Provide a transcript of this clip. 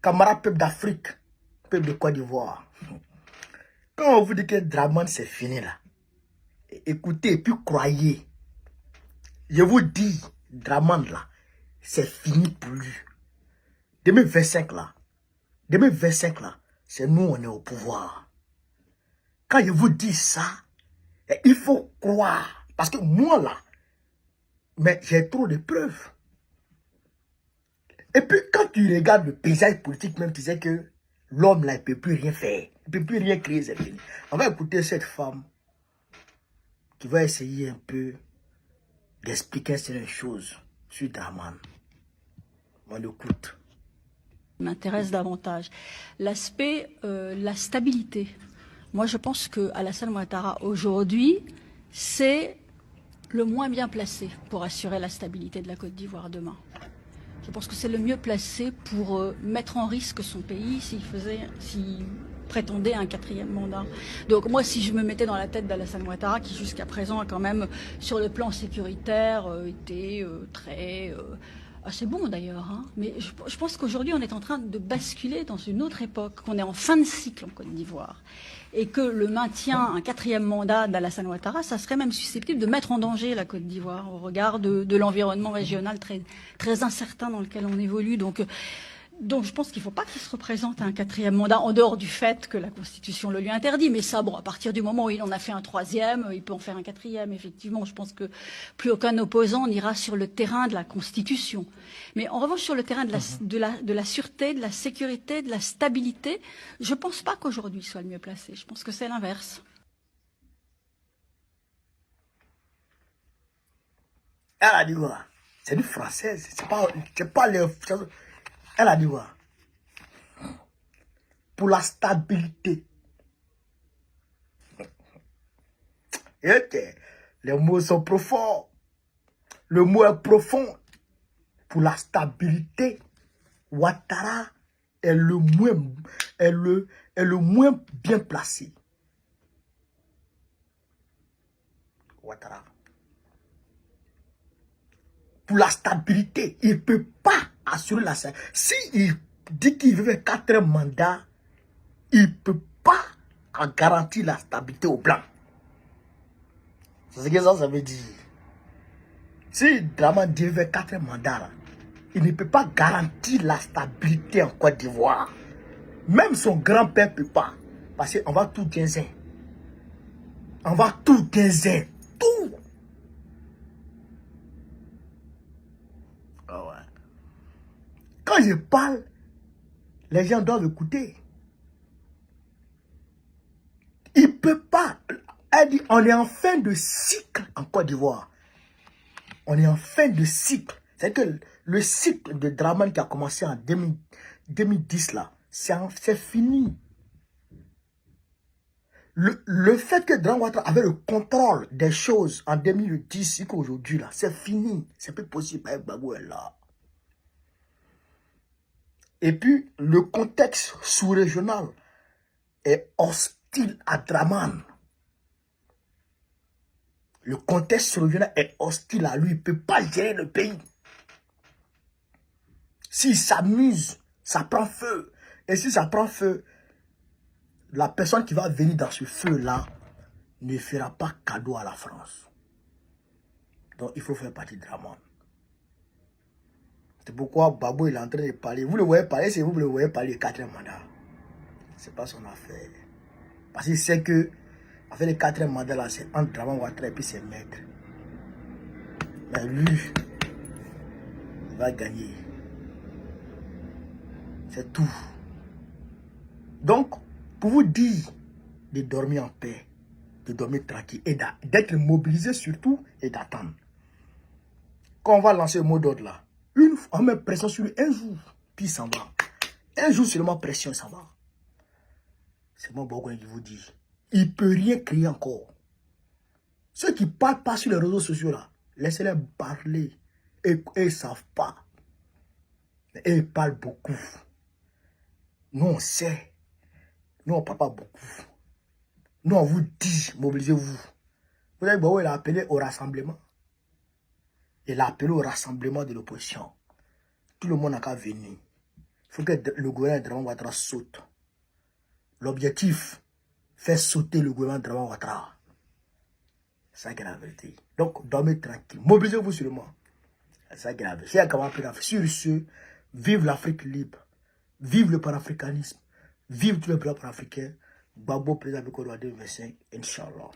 camarades peuple d'Afrique, peuple de Côte d'Ivoire. Quand on vous dit que Dramane c'est fini là, écoutez et puis croyez. Je vous dis, Dramane là, c'est fini pour lui. 2025 là, c'est nous on est au pouvoir. Quand je vous dis ça, il faut croire. Parce que moi là, mais j'ai trop de preuves. Et puis quand tu regardes le paysage politique même, tu sais que l'homme là, il ne peut plus rien faire. Il ne peut plus rien créer, c'est fini. On va écouter cette femme qui va essayer un peu d'expliquer certaines choses sur Dramane. On l'écoute. M'intéresse davantage. L'aspect, la stabilité. Moi, je pense que Alassane Ouattara, aujourd'hui, c'est le moins bien placé pour assurer la stabilité de la Côte d'Ivoire demain. Je pense que c'est le mieux placé pour mettre en risque son pays s'il prétendait un 4e mandat. Donc moi, si je me mettais dans la tête d'Alassane Ouattara, qui jusqu'à présent a quand même, sur le plan sécuritaire, été très... assez bon d'ailleurs, hein. Mais je pense qu'aujourd'hui on est en train de basculer dans une autre époque, qu'on est en fin de cycle en Côte d'Ivoire. Et que le maintien, un 4e mandat d'Alassane Ouattara, ça serait même susceptible de mettre en danger la Côte d'Ivoire au regard de l'environnement régional très, très incertain dans lequel on évolue. Donc je pense qu'il ne faut pas qu'il se représente un 4e mandat, en dehors du fait que la Constitution le lui interdit. Mais ça, bon, à partir du moment où il en a fait un 3e, il peut en faire un 4e, effectivement. Je pense que plus aucun opposant n'ira sur le terrain de la Constitution. Mais en revanche, sur le terrain de la sûreté, de la sécurité, de la stabilité, je ne pense pas qu'aujourd'hui soit le mieux placé. Je pense que c'est l'inverse. Elle a dit quoi? C'est une française, c'est pas les... Elle a dit quoi? Pour la stabilité. Et les mots sont profonds. Le mot est profond. Pour la stabilité, Ouattara est le moins bien placé. Ouattara. Pour la stabilité, il ne peut pas assurer la stabilité. S'il dit qu'il veut faire 4 mandats, il ne peut pas garantir la stabilité au blanc. C'est ce que ça veut dire. Si Dramane veut faire 4 mandats, là, il ne peut pas garantir la stabilité en Côte d'Ivoire. Même son grand-père ne peut pas. Parce qu'on va tout gagner. On va tout gagner. Tout. Oh ouais. Quand je parle, les gens doivent écouter. Il ne peut pas. Elle dit, on est en fin de cycle en Côte d'Ivoire. On est en fin de cycle. C'est que le cycle de Dramane qui a commencé en 2010, là, c'est fini. Le fait que Dramane Ouattara avait le contrôle des choses en 2010 qu'aujourd'hui, là, c'est fini. C'est plus possible avec Gbagbo est là. Et puis, le contexte sous-régional est hostile à Dramane. Le contexte sous-régional est hostile à lui. Il ne peut pas gérer le pays. S'il s'amuse, ça prend feu. Et si ça prend feu, la personne qui va venir dans ce feu-là ne fera pas cadeau à la France. Donc, il faut faire partie de Dramane. C'est pourquoi Babou est en train de parler. Vous le voyez parler, c'est vous le voyez parler 4e mandat. C'est pas son affaire. Parce qu'il sait que, avec les 4e mandats là, c'est entre Dramane Ouattara et puis ses maîtres. Mais lui, il va gagner. C'est tout. Donc, pour vous dire de dormir en paix, de dormir tranquille et d'être mobilisé surtout et d'attendre. Quand on va lancer le mot d'ordre là, on met pression sur lui un jour, puis il s'en va. Un jour seulement pression, il s'en va. C'est mon Bourgogne qui vous dit. Il ne peut rien créer encore. Ceux qui ne parlent pas sur les réseaux sociaux là, laissez-les parler. Et ils ne savent pas. Et ils parlent beaucoup. Nous on sait. Nous on ne parle pas beaucoup. Nous on vous dit, mobilisez-vous. Vous savez, il a appelé au rassemblement. Il a appelé au rassemblement de l'opposition. Tout le monde n'a qu'à venir. faut que le gouvernement de Draman Ouattara saute. L'objectif, faire sauter le gouvernement de Draman Ouattara. C'est ça qui est la vérité. Donc, dormez tranquille. Mobilisez-vous sur moi. C'est ça qui est la vérité. Sur ce, vive l'Afrique libre. Vive le panafricanisme. Vive tous les peuples africains. Babo, président de 2025, Inch'Allah.